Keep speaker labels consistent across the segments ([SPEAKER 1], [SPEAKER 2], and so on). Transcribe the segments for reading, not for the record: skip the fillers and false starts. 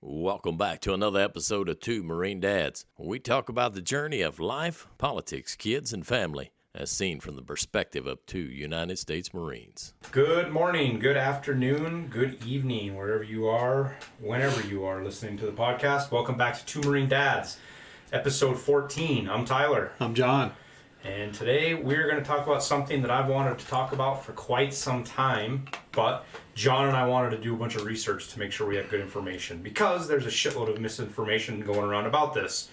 [SPEAKER 1] Welcome back to another episode of Two Marine Dads, where we talk about the journey of life, politics, kids, and family, as seen from the perspective of two United States Marines.
[SPEAKER 2] Good morning, good afternoon, good evening, wherever you are, whenever you are listening to the podcast. Welcome back to Two Marine Dads, episode 14. I'm Tyler.
[SPEAKER 3] I'm John.
[SPEAKER 2] And today we're going to talk about something that I've wanted to talk about for quite some time, but John and I wanted to do a bunch of research to make sure we have good information because there's a shitload of misinformation going around about this.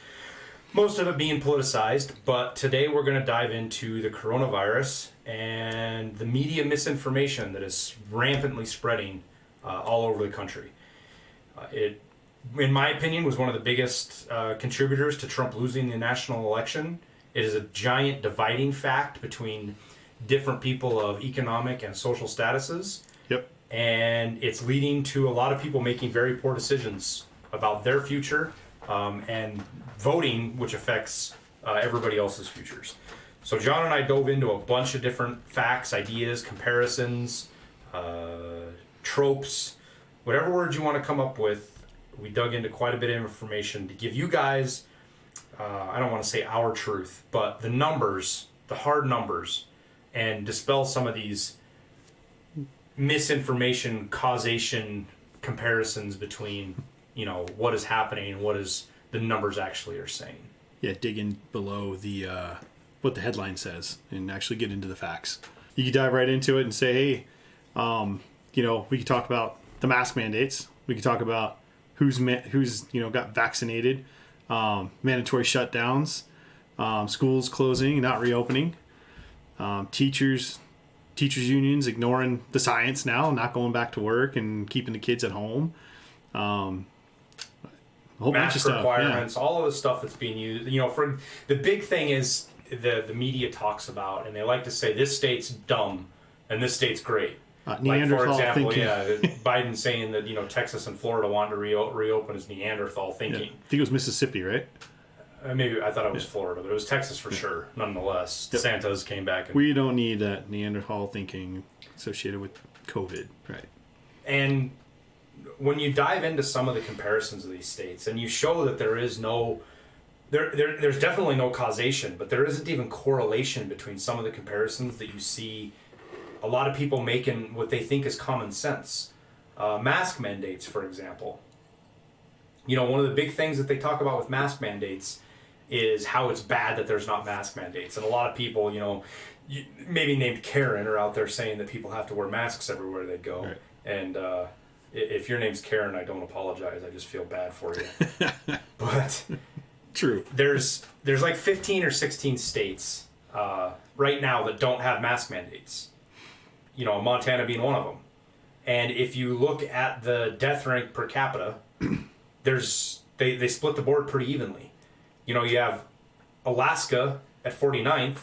[SPEAKER 2] Most of it being politicized, but today we're going to dive into the coronavirus and the media misinformation that is rampantly spreading all over the country. It, in my opinion, was one of the biggest contributors to Trump losing the national election. It is a giant dividing fact between different people of economic and social statuses.
[SPEAKER 3] Yep.
[SPEAKER 2] And it's leading to a lot of people making very poor decisions about their future and voting, which affects everybody else's futures. So John and I dove into a bunch of different facts, ideas, comparisons, tropes, whatever words you want to come up with. We dug into quite a bit of information to give you guys, I don't want to say our truth, but the numbers, the hard numbers, and dispel some of these misinformation, causation comparisons between, you know, what is happening and what is the numbers actually are saying.
[SPEAKER 3] Yeah, dig in below the what the headline says and actually get into the facts. You can dive right into it and say, hey, we could talk about the mask mandates. We could talk about who's got vaccinated, mandatory shutdowns, schools closing, not reopening, teachers unions ignoring the science now, not going back to work and keeping the kids at home. A whole bunch of stuff.
[SPEAKER 2] Requirements, all of the stuff that's being used. You know, for the big thing is the media talks about, and they like to say this state's dumb and this state's great. Like for example,
[SPEAKER 3] thinking.
[SPEAKER 2] Biden saying that Texas and Florida want to reopen as Neanderthal thinking.
[SPEAKER 3] Yeah. I think it was Mississippi, right?
[SPEAKER 2] Maybe I thought it was Florida, but it was Texas for sure. Nonetheless,
[SPEAKER 3] yep.
[SPEAKER 2] DeSantis came back. And,
[SPEAKER 3] we don't need that Neanderthal thinking associated with COVID, right?
[SPEAKER 2] And when you dive into some of the comparisons of these states, and you show that there is there's definitely no causation, but there isn't even correlation between some of the comparisons that you see. A lot of people making what they think is common sense. Mask mandates, for example. One of the big things that they talk about with mask mandates is how it's bad that there's not mask mandates. And a lot of people, maybe named Karen, are out there saying that people have to wear masks everywhere they go.
[SPEAKER 3] Right.
[SPEAKER 2] And if your name's Karen, I don't apologize. I just feel bad for you. But
[SPEAKER 3] true.
[SPEAKER 2] There's like 15 or 16 states right now that don't have mask mandates. Montana being one of them. And if you look at the death rate per capita, they split the board pretty evenly. You have Alaska at 49th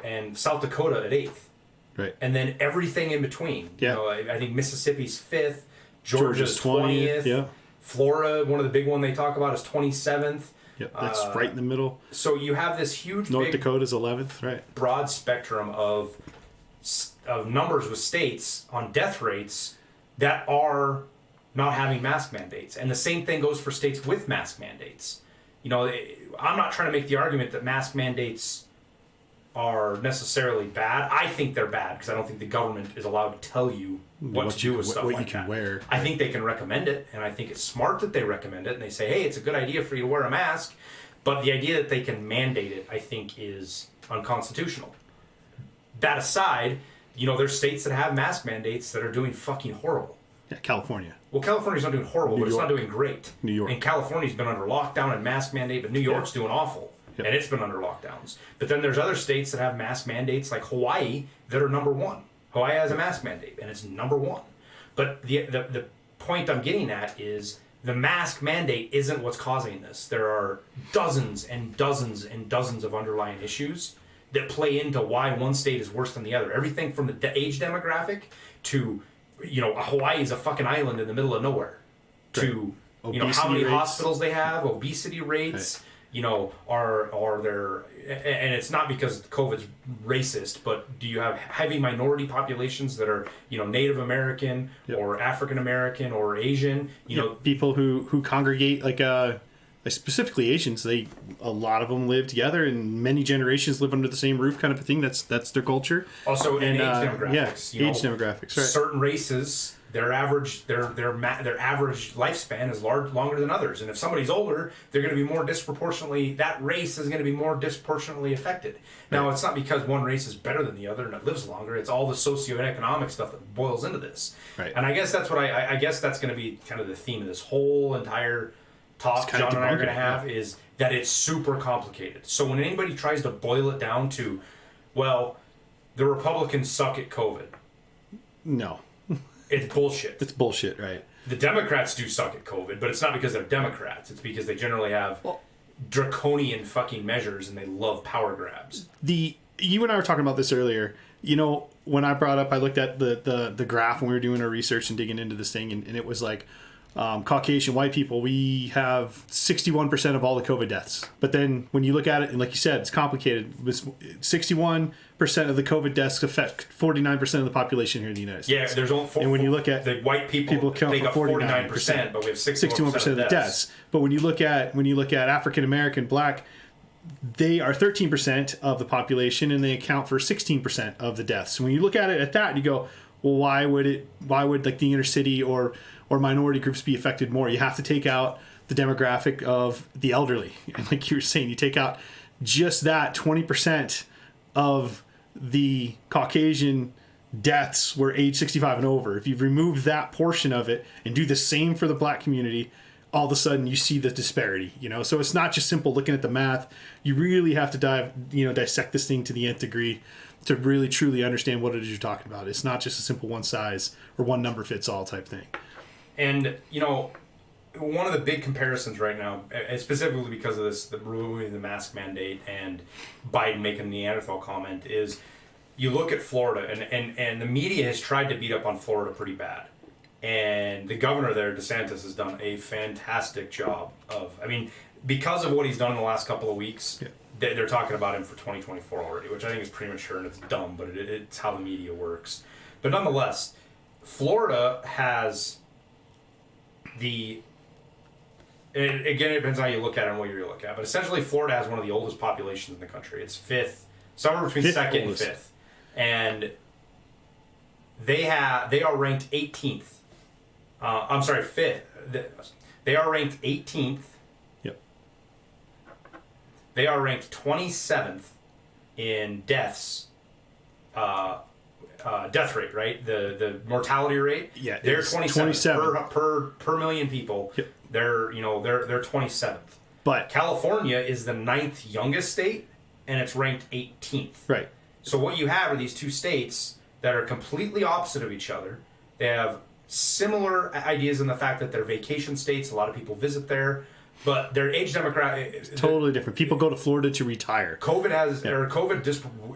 [SPEAKER 2] and South Dakota at 8th.
[SPEAKER 3] Right.
[SPEAKER 2] And then everything in between.
[SPEAKER 3] Yeah.
[SPEAKER 2] I think Mississippi's 5th, Georgia's 20th.
[SPEAKER 3] Yeah.
[SPEAKER 2] Florida, one of the big ones they talk about is 27th.
[SPEAKER 3] Yep, that's right in the middle.
[SPEAKER 2] So you have this huge
[SPEAKER 3] North Dakota's 11th, right?
[SPEAKER 2] Broad spectrum of numbers with states on death rates that are not having mask mandates. And the same thing goes for states with mask mandates. I'm not trying to make the argument that mask mandates are necessarily bad. I think they're bad because I don't think the government is allowed to tell you what to do with stuff like that.
[SPEAKER 3] What you can wear.
[SPEAKER 2] I think they can recommend it, and I think it's smart that they recommend it, and they say, hey, it's a good idea for you to wear a mask. But the idea that they can mandate it, I think, is unconstitutional. That aside, there's states that have mask mandates that are doing fucking horrible.
[SPEAKER 3] Yeah, California.
[SPEAKER 2] Well, California's not doing horrible, but it's not doing great.
[SPEAKER 3] New York.
[SPEAKER 2] And California's been under lockdown and mask mandate, but New York's doing awful. Yep. And it's been under lockdowns. But then there's other states that have mask mandates, like Hawaii, that are number one. Hawaii has a mask mandate, and it's number one. But the point I'm getting at is the mask mandate isn't what's causing this. There are dozens and dozens and dozens of underlying issues that play into why one state is worse than the other. Everything from the age demographic to, Hawaii is a fucking island in the middle of nowhere, to, how many hospitals they have, obesity rates, are there, and it's not because COVID's racist, but do you have heavy minority populations that are, Native American or African American or Asian,
[SPEAKER 3] people who congregate like specifically Asians, a lot of them live together and many generations live under the same roof, kind of a thing. That's their culture.
[SPEAKER 2] Also, and age demographics.
[SPEAKER 3] Age demographics. Right.
[SPEAKER 2] Certain races, their average lifespan is longer than others, and if somebody's older, they're going to be more disproportionately. That race is going to be more disproportionately affected. Now, it's not because one race is better than the other and it lives longer. It's all the socioeconomic stuff that boils into this.
[SPEAKER 3] Right.
[SPEAKER 2] And I guess that's what I guess that's going to be kind of the theme of this whole entire talk John and I are going to have is that it's super complicated. So when anybody tries to boil it down to, well, the Republicans suck at COVID.
[SPEAKER 3] No.
[SPEAKER 2] It's bullshit.
[SPEAKER 3] It's bullshit, right?
[SPEAKER 2] The Democrats do suck at COVID, but it's not because they're Democrats. It's because they generally have draconian fucking measures and they love power grabs.
[SPEAKER 3] You and I were talking about this earlier. When I brought up, I looked at the graph when we were doing our research and digging into this thing, and it was like, Caucasian white people, we have 61% of all the COVID deaths. But then when you look at it, and like you said, it's complicated. 61% of the COVID deaths affect 49% of the population here in the United States.
[SPEAKER 2] Yeah, there's only
[SPEAKER 3] and when you look at
[SPEAKER 2] the white people
[SPEAKER 3] count for
[SPEAKER 2] 49%, but we have 61%
[SPEAKER 3] of the deaths. But when you look at African American, Black, they are 13% of the population, and they account for 16% of the deaths. So when you look at it at that, you go, well, why would like the inner city or minority groups be affected more? You have to take out the demographic of the elderly. And like you were saying, you take out just that 20% of the Caucasian deaths were age 65 and over. If you remove that portion of it and do the same for the Black community, all of a sudden you see the disparity, So it's not just simple looking at the math. You really have to dissect this thing to the nth degree to really truly understand what it is you're talking about. It's not just a simple one size or one number fits all type thing.
[SPEAKER 2] And, one of the big comparisons right now, specifically because of this, the removing the mask mandate and Biden making the Neanderthal comment, is you look at Florida, and the media has tried to beat up on Florida pretty bad. And the governor there, DeSantis, has done a fantastic job because of what he's done in the last couple of weeks, they're talking about him for 2024 already, which I think is premature and it's dumb, but it's how the media works. But nonetheless, Florida has it depends how you look at it and what you look at. But essentially, Florida has one of the oldest populations in the country. It's fifth, somewhere between second and fifth. And they are ranked 18th. Fifth. They are ranked 18th.
[SPEAKER 3] Yep.
[SPEAKER 2] They are ranked 27th in deaths. Death rate, right? The mortality rate.
[SPEAKER 3] Yeah,
[SPEAKER 2] they're 27th per million people.
[SPEAKER 3] Yep.
[SPEAKER 2] They're 27th.
[SPEAKER 3] But
[SPEAKER 2] California is the 9th youngest state, and it's ranked 18th.
[SPEAKER 3] Right.
[SPEAKER 2] So what you have are these two states that are completely opposite of each other. They have similar ideas in the fact that they're vacation states. A lot of people visit there, but their age demographic
[SPEAKER 3] totally different. People go to Florida to retire.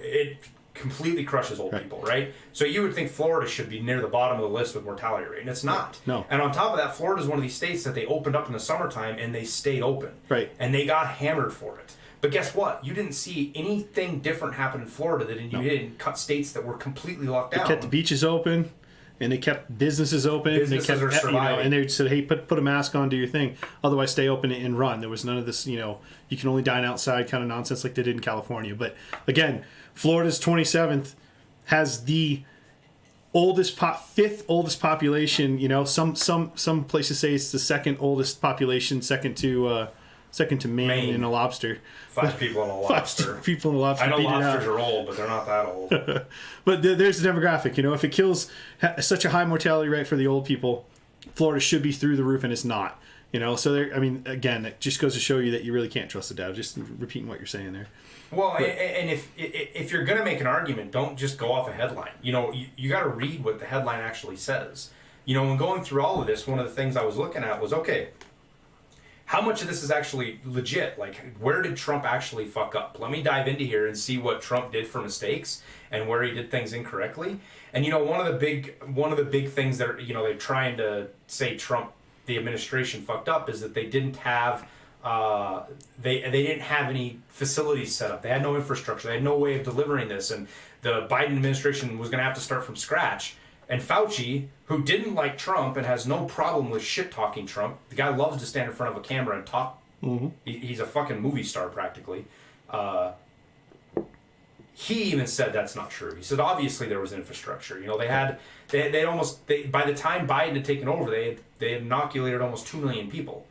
[SPEAKER 2] It completely crushes old people, right? So you would think Florida should be near the bottom of the list with mortality rate, and it's not.
[SPEAKER 3] No.
[SPEAKER 2] And on top of that, Florida is one of these states that they opened up in the summertime and they stayed open.
[SPEAKER 3] Right.
[SPEAKER 2] And they got hammered for it. But guess what? You didn't see anything different happen in Florida than you did in states that were completely locked down.
[SPEAKER 3] They kept the beaches open, and they kept businesses open.
[SPEAKER 2] Businesses are surviving.
[SPEAKER 3] And they said, hey, put a mask on, do your thing. Otherwise, stay open and run. There was none of this, you can only dine outside kind of nonsense like they did in California. But again, Florida's 27th has the fifth oldest population. Some places say it's the second oldest population, second to Maine in a lobster.
[SPEAKER 2] 5 people in a lobster.
[SPEAKER 3] 5 people in a lobster.
[SPEAKER 2] I know lobsters are old, but they're not that old.
[SPEAKER 3] But there's the demographic. If it kills such a high mortality rate for the old people, Florida should be through the roof, and it's not. So again, it just goes to show you that you really can't trust the data. Just repeating what you're saying there.
[SPEAKER 2] Well, and if you're going to make an argument, don't just go off a headline. You got to read what the headline actually says. When going through all of this, one of the things I was looking at was, okay, how much of this is actually legit? Like, where did Trump actually fuck up? Let me dive into here and see what Trump did for mistakes and where he did things incorrectly. And one of the big things that they're trying to say Trump, the administration, fucked up is that they didn't have they didn't have any facilities set up. They had no infrastructure. They had no way of delivering this, and the Biden administration was going to have to start from scratch. And Fauci, who didn't like Trump and has no problem with shit talking Trump, the guy loves to stand in front of a camera and talk. He's a fucking movie star practically. He even said that's not true. He said obviously there was infrastructure. You know, by the time Biden had taken over, they had inoculated almost 2 million people.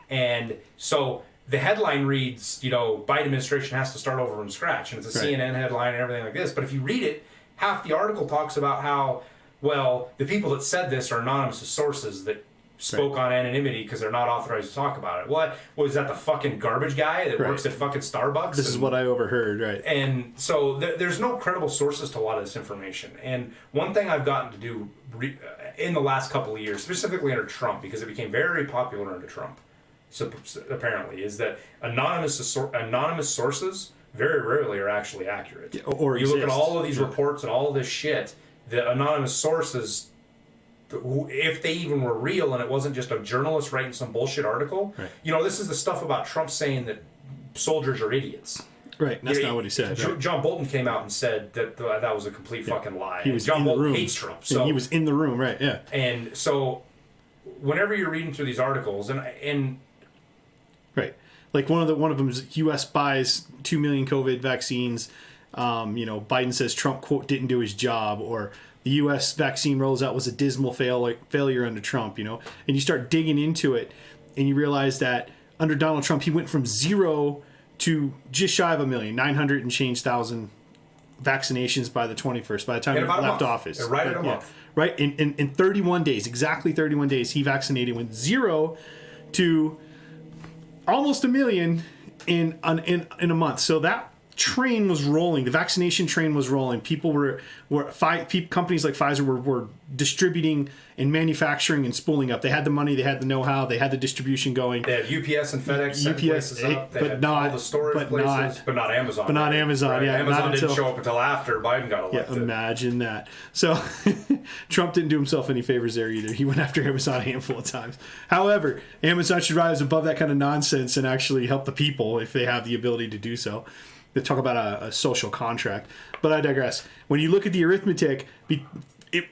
[SPEAKER 2] And so the headline reads, you know, Biden administration has to start over from scratch, and it's a CNN headline and everything like this. But if you read it, half the article talks about how, well, the people that said this are anonymous sources that spoke on anonymity because they're not authorized to talk about it. What was that, the fucking garbage guy that works at fucking Starbucks?
[SPEAKER 3] This is what I overheard, right?
[SPEAKER 2] And so there's no credible sources to a lot of this information. And one thing I've gotten to do in the last couple of years, specifically under Trump, because it became very popular under Trump, so apparently, is that anonymous sources very rarely are actually accurate.
[SPEAKER 3] Or
[SPEAKER 2] you look at all of these reports and all of this shit, the anonymous sources, if they even were real and it wasn't just a journalist writing some bullshit article, you know, this is the stuff about Trump saying that soldiers are idiots.
[SPEAKER 3] Right, that's not what he said.
[SPEAKER 2] John Bolton came out and said that that was a complete fucking lie.
[SPEAKER 3] John
[SPEAKER 2] Bolton hates Trump. So
[SPEAKER 3] he was in the room, right, yeah.
[SPEAKER 2] And so whenever you're reading through these articles, and
[SPEAKER 3] right, like one of them is U.S. buys 2 million COVID vaccines. You know, Biden says Trump, quote, didn't do his job, or the U.S. vaccine rolls out was a dismal failure under Trump, you know. And you start digging into it, and you realize that under Donald Trump, he went from 0 to just shy of 1,900,000 and change thousand vaccinations by the 21st, by the time he left office.
[SPEAKER 2] Right at a month.
[SPEAKER 3] Right, in 31 days, exactly 31 days, he vaccinated, went 0 to almost 1 million in a month. So that train was rolling. The vaccination train was rolling. People companies like Pfizer were distributing and manufacturing and spooling up. They had the money, they had the know-how, they had the distribution going.
[SPEAKER 2] They had UPS and FedEx places up. They had all the storage places, but not Amazon.
[SPEAKER 3] But not Amazon,
[SPEAKER 2] right?
[SPEAKER 3] yeah.
[SPEAKER 2] Amazon didn't show up until after Biden got elected.
[SPEAKER 3] Yeah, imagine that. So Trump didn't do himself any favors there either. He went after Amazon a handful of times. However, Amazon should rise above that kind of nonsense and actually help the people if they have the ability to do so. They talk about a social contract. But I digress. When you look at the arithmetic,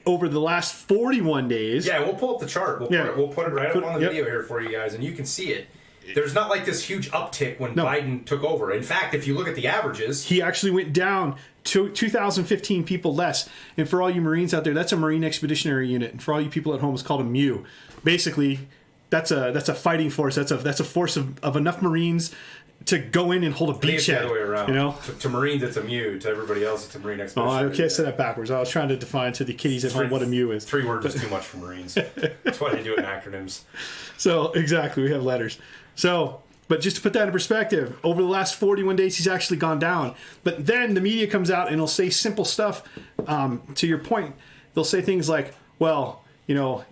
[SPEAKER 3] over the last 41 days...
[SPEAKER 2] Yeah, we'll pull up the chart. We'll put it right up on the video here for you guys, and you can see it. There's not like this huge uptick when Biden took over. In fact, if you look at the averages... He
[SPEAKER 3] actually went down to 2,015 people less. And for all you Marines out there, that's a Marine Expeditionary Unit. And for all you people at home, it's called a MEU. Basically, that's a fighting force. That's a force of enough Marines to go in and hold a beachhead.
[SPEAKER 2] The other way around.
[SPEAKER 3] You know?
[SPEAKER 2] To Marines, it's a MEU. To everybody else, it's a Marine Expeditionary
[SPEAKER 3] Unit. I said that backwards. I was trying to define to the kiddies at home what a MEU is.
[SPEAKER 2] 3 words is too much for Marines. That's why they do it in acronyms.
[SPEAKER 3] So, exactly. We have letters. So... But just to put that in perspective, over the last 41 days, he's actually gone down. But then the media comes out and it'll say simple stuff. To your point, they'll say things like, well, you know,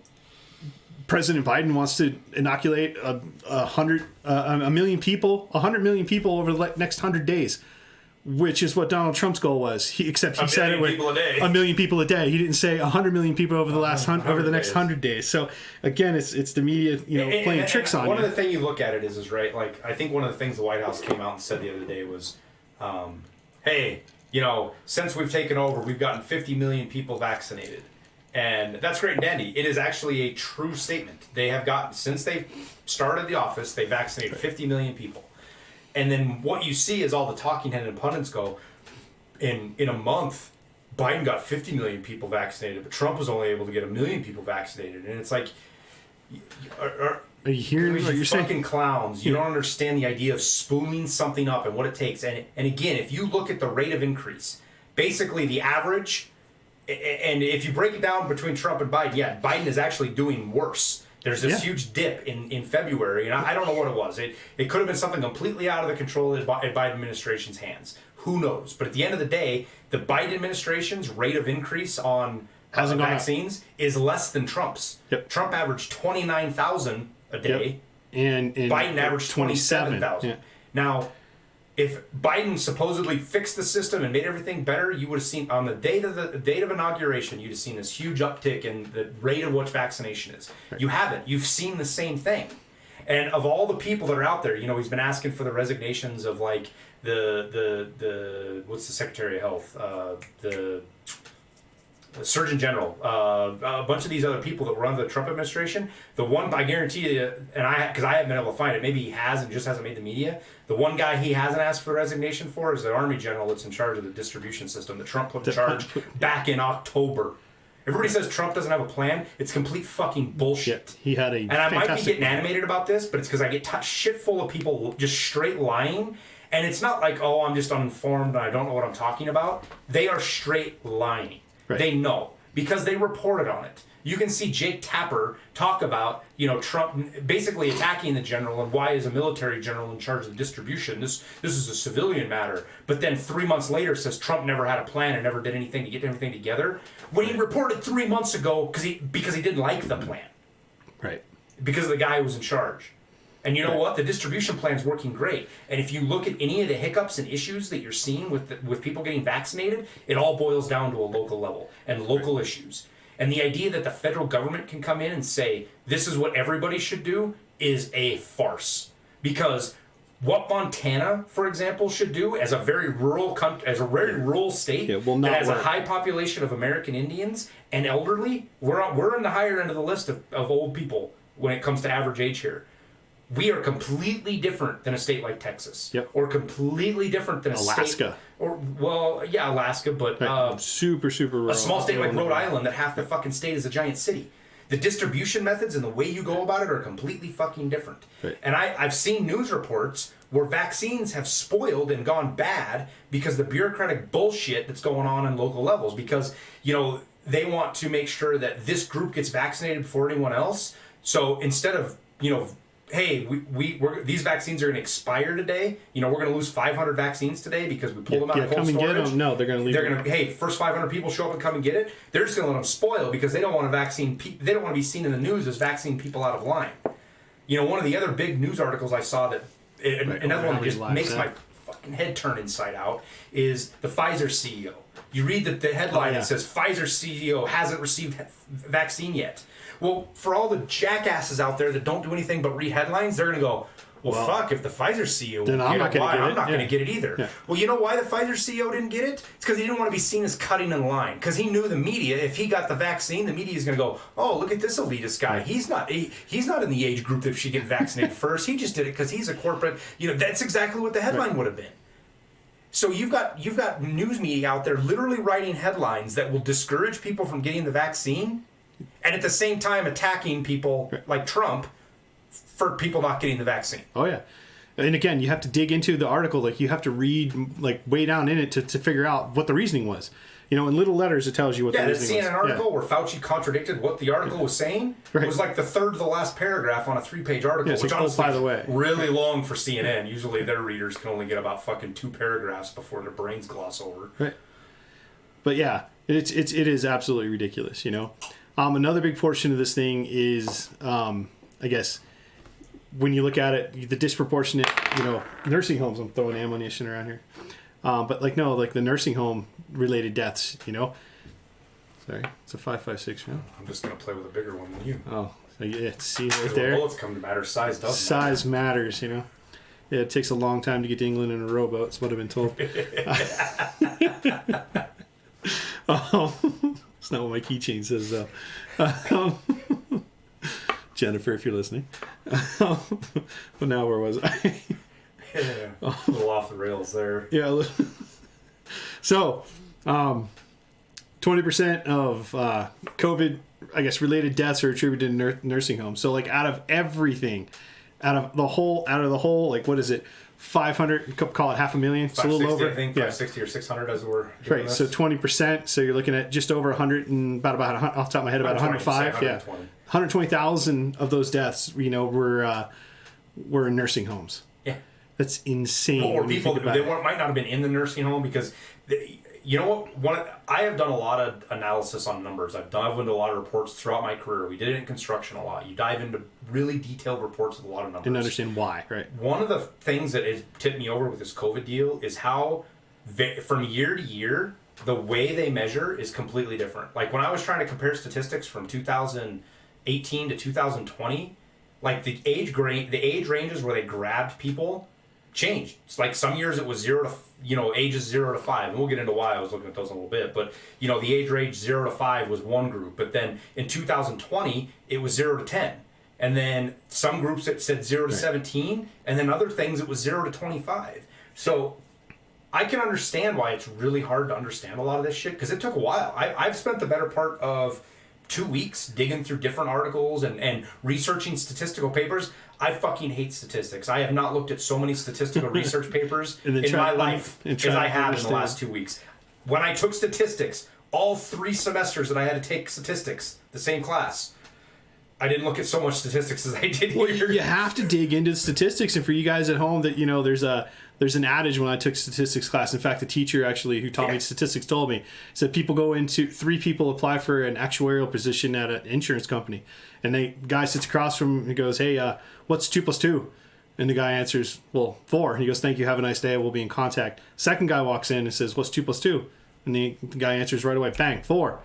[SPEAKER 3] President Biden wants to inoculate 100 million people over the next 100 days, which is what Donald Trump's goal was. Except he said it with 1 million people a day. He didn't say 100 million people over the next 100 days. So again, it's the media, playing tricks on you.
[SPEAKER 2] One of the things you look at it is right. Like I think one of the things the White House came out and said the other day was, hey, since we've taken over, we've gotten 50 million people vaccinated. And that's great and dandy. It is actually a true statement. They have gotten, since they started the office, they vaccinated 50 million people. And then what you see is all the talking head and pundits go, in a month, Biden got 50 million people vaccinated, but Trump was only able to get 1 million people vaccinated. And it's like,
[SPEAKER 3] are you hearing what you're saying?
[SPEAKER 2] Fucking clowns. You don't understand the idea of spooling something up and what it takes. And again, if you look at the rate of increase, basically the average, and if you break it down between Trump and Biden, yeah, Biden is actually doing worse. There's this huge dip in February, and I don't know what it was. It could have been something completely out of the control of the Biden administration's hands. Who knows? But at the end of the day, the Biden administration's rate of increase on vaccines is less than Trump's.
[SPEAKER 3] Yep.
[SPEAKER 2] Trump averaged 29,000 a day,
[SPEAKER 3] and
[SPEAKER 2] Biden averaged 27,000. Yeah. Now, if Biden supposedly fixed the system and made everything better, you would have seen on the date of inauguration, you'd have seen this huge uptick in the rate of which vaccination is. Right. You haven't. You've seen the same thing. And of all the people that are out there, he's been asking for the resignations of like the what's the Secretary of Health, the Surgeon General, a bunch of these other people that were under the Trump administration. The one, I guarantee you, because I haven't been able to find it, maybe he has and just hasn't made the media. The one guy he hasn't asked for resignation for is the Army General that's in charge of the distribution system that Trump put in charge back in October. Everybody says Trump doesn't have a plan. It's complete fucking bullshit.
[SPEAKER 3] He had a
[SPEAKER 2] and I might be getting animated about this, but it's because I get shit full of people just straight lying. And it's not like, oh, I'm just uninformed and I don't know what I'm talking about. They are straight lying. Right. They know because they reported on it. You can see Jake Tapper talk about, Trump basically attacking the general and why is a military general in charge of the distribution? This is a civilian matter. But then 3 months later says Trump never had a plan and never did anything to get everything together. When he reported 3 months ago because he didn't like the plan.
[SPEAKER 3] Right.
[SPEAKER 2] Because the guy who was in charge. And you know what? The distribution plan's working great. And if you look at any of the hiccups and issues that you're seeing with people getting vaccinated, it all boils down to a local level and local issues. And the idea that the federal government can come in and say, this is what everybody should do is a farce. Because what Montana, for example, should do as a very rural state that has a high population of American Indians and elderly, we're in the higher end of the list of old people when it comes to average age here. We are completely different than a state like Texas, or completely different than
[SPEAKER 3] Alaska,
[SPEAKER 2] Alaska, but
[SPEAKER 3] super rural.
[SPEAKER 2] A small state like Rhode Island that half the fucking state is a giant city. The distribution methods and the way you go about it are completely fucking different. Right. And I've seen news reports where vaccines have spoiled and gone bad because the bureaucratic bullshit that's going on in local levels. Because they want to make sure that this group gets vaccinated before anyone else. So instead of hey, these vaccines are going to expire today. We're going to lose 500 vaccines today because we pulled them out of cold storage.
[SPEAKER 3] Get them. No, they're going to leave.
[SPEAKER 2] They're going to, hey, first 500 people show up and come and get it. They're just going to let them spoil because they don't want they don't want to be seen in the news as vaccine people out of line. One of the other big news articles I saw that, another one that just makes my fucking head turn inside out is the Pfizer CEO. You read the headline that says Pfizer CEO hasn't received vaccine yet. Well, for all the jackasses out there that don't do anything but read headlines, they're going to go, well, fuck, if the Pfizer CEO
[SPEAKER 3] then I'm not going
[SPEAKER 2] to get it either. Yeah. Well, you know why the Pfizer CEO didn't get it? It's because he didn't want to be seen as cutting in line. Because he knew the media, if he got the vaccine, the media is going to go, oh, look at this elitist guy. He's not in the age group that should get vaccinated first. He just did it because he's a corporate. That's exactly what the headline would have been. So you've got news media out there literally writing headlines that will discourage people from getting the vaccine, and at the same time attacking people like Trump for people not getting the vaccine.
[SPEAKER 3] Oh yeah, and again, you have to dig into the article. Like you have to read way down in it to figure out what the reasoning was. In little letters it tells you what the reasoning was.
[SPEAKER 2] Yeah, CNN article where Fauci contradicted what the article was saying. Right. It was like the third to the last paragraph on a 3-page article, which honestly
[SPEAKER 3] by the way,
[SPEAKER 2] really long for CNN. Usually their readers can only get about fucking 2 paragraphs before their brains gloss over.
[SPEAKER 3] Right. But yeah, it is absolutely ridiculous. Another big portion of this thing is, I guess, when you look at it, the disproportionate, nursing homes. I'm throwing ammunition around here. But the nursing home related deaths, Sorry, it's a 5.56.
[SPEAKER 2] I'm just going to play with a bigger one than you.
[SPEAKER 3] Oh, so see right there?
[SPEAKER 2] Bullets come to matter. Size doesn't
[SPEAKER 3] Size matters, Yeah, it takes a long time to get to England in a rowboat. That's what I've been told. It's not what my keychain says, though. Jennifer, if you're listening. But now where was I?
[SPEAKER 2] Yeah, a little off the rails there.
[SPEAKER 3] Yeah. So, 20% of COVID, I guess, related deaths are attributed to nursing homes. So, out of everything, out of the whole, what is it? 500, call it 500,000. It's a little over.
[SPEAKER 2] I think 560 or 600 as we're
[SPEAKER 3] right. So 20%. So you're looking at just over 100 and about off the top of my head, about 105. 120,000 of those deaths, were in nursing homes.
[SPEAKER 2] Yeah.
[SPEAKER 3] That's insane.
[SPEAKER 2] Or people might not have been in the nursing home because, I have done a lot of analysis on numbers. I've dived into a lot of reports throughout my career. We did it in construction a lot. You dive into really detailed reports with a lot of numbers.
[SPEAKER 3] And understand why, right?
[SPEAKER 2] One of the things that has tipped me over with this COVID deal is how, from year to year, the way they measure is completely different. Like when I was trying to compare statistics from 2018 to 2020, like the age ranges where they grabbed people changed. It's like some years it was 0 to ages 0 to 5, and we'll get into why I was looking at those in a little bit. But the age range 0 to 5 was one group, but then in 2020 it was 0 to 10, and then some groups it said 0 to 17, and then other things it was 0 to 25. So I can understand why it's really hard to understand a lot of this shit, because it took a while. I've spent the better part of 2 weeks digging through different articles and researching statistical papers. I fucking hate statistics. I have not looked at so many statistical research papers in my life as I have in the last 2 weeks. When I took statistics, all 3 semesters that I had to take statistics, the same class, I didn't look at so much statistics as I did here.
[SPEAKER 3] Well, you have to dig into the statistics, and for you guys at home, that there's an adage when I took statistics class. In fact, the teacher actually who taught me statistics told me, said 3 people apply for an actuarial position at an insurance company, and the guy sits across from him and goes, "Hey, what's 2 plus 2?" And the guy answers, "Well, 4." And he goes, "Thank you, have a nice day, we'll be in contact." Second guy walks in and says, "What's 2 plus 2?" And the guy answers right away, bang, 4.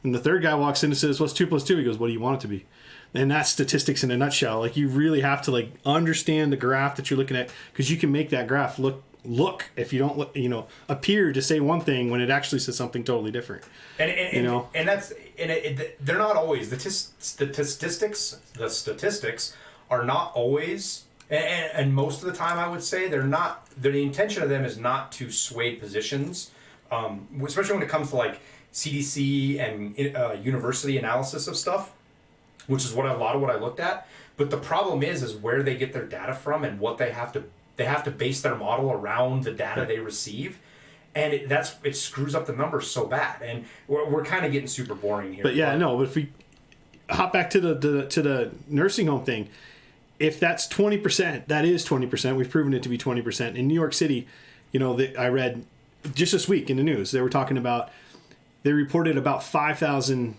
[SPEAKER 3] And the third guy walks in and says, "What's 2 plus 2?" He goes, "What do you want it to be?" And that's statistics in a nutshell. Like, you really have to understand the graph that you're looking at, because you can make that graph look if you don't look, appear to say one thing when it actually says something totally different.
[SPEAKER 2] And that's they're not always the statistics are not always, and most of the time I would say they're not. The intention of them is not to sway positions, especially when it comes to like CDC and university analysis of stuff, which is a lot of what I looked at. But the problem is where they get their data from and what they have to base their model around the data they receive, and it screws up the numbers so bad. And we're kind of getting super boring here.
[SPEAKER 3] But but if we hop back to the nursing home thing, if that's 20%, that is 20%. We've proven it to be 20%. In New York City, I read just this week in the news, they were talking about, they reported about 5,000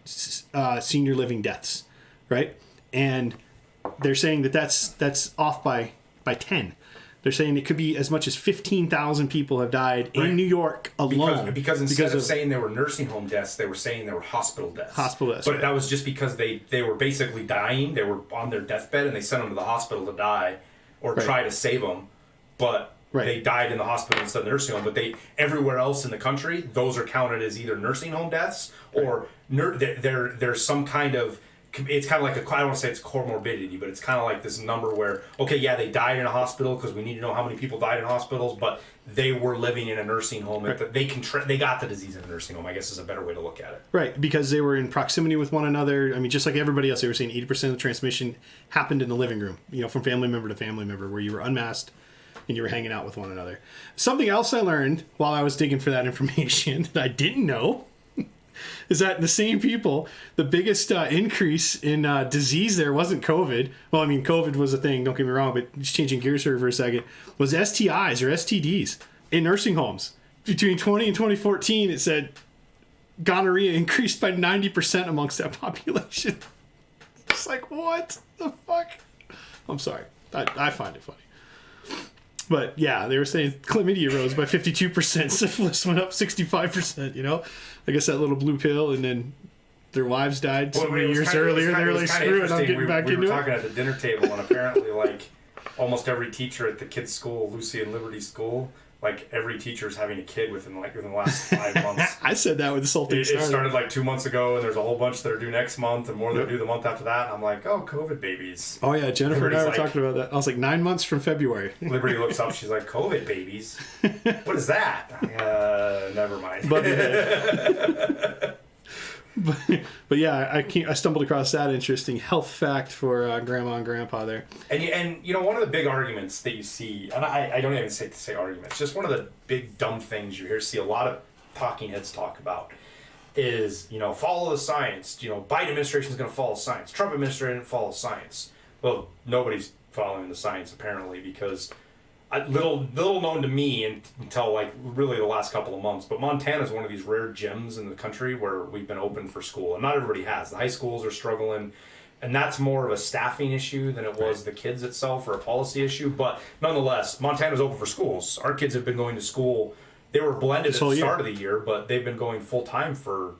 [SPEAKER 3] senior living deaths, right? And they're saying that's off by 10. They're saying it could be as much as 15,000 people have died in New York alone.
[SPEAKER 2] Because instead of saying they were nursing home deaths, they were saying they were hospital deaths. But that was just because they were basically dying. They were on their deathbed and they sent them to the hospital to die or try to save them. But they died in the hospital instead of the nursing home. But everywhere else in the country, those are counted as either nursing home deaths or there's some kind of, it's kind of like I don't want to say it's comorbidity, but it's kind of like this number where, they died in a hospital because we need to know how many people died in hospitals, but they were living in a nursing home. They got the disease in a nursing home, I guess is a better way to look at it. Right, because they were in proximity with one another. I mean, just like everybody else, they were saying 80% of the transmission happened in the living room, from family member to family member, where you were unmasked and you were hanging out with one another. Something else I learned while I was digging for that information that I didn't know is that the same people, the biggest increase in disease there wasn't COVID. Well, I mean, COVID was a thing, don't get me wrong, but just changing gears here for a second, was STIs or STDs in nursing homes. Between 20 and 2014, it said gonorrhea increased by 90% amongst that population. It's like, what the fuck? I'm sorry. I find it funny. But yeah, they were saying chlamydia rose by 52%, syphilis went up 65%, I guess that little blue pill, and then their wives died so many years earlier. They're like, screw it, I'm getting back into it. We were talking at the dinner table, and apparently, almost every teacher at the kids' school, Lucy and Liberty School, every teacher is having a kid within the last 5 months. I said that when this whole thing started. It started 2 months ago, and there's a whole bunch that are due next month, and more that are due the month after that. And I'm like, oh, COVID babies. Oh yeah, Jennifer and I were talking about that. I was like, 9 months from February. Liberty looks up, she's like, COVID babies? What is that? Never mind. But yeah, I stumbled across that interesting health fact for Grandma and Grandpa there. And one of the big arguments that you see, and I don't even say arguments, just one of the big dumb things you see a lot of talking heads talk about is, follow the science. Biden administration is going to follow science. Trump administration follows science. Well, nobody's following the science apparently, because little known to me until really the last couple of months, but Montana is one of these rare gems in the country where we've been open for school, and not everybody has. The high schools are struggling, and that's more of a staffing issue than it was the kids itself, or a policy issue. But nonetheless, Montana's open for schools. Our kids have been going to school. They were blended at the start of the year, but they've been going full time for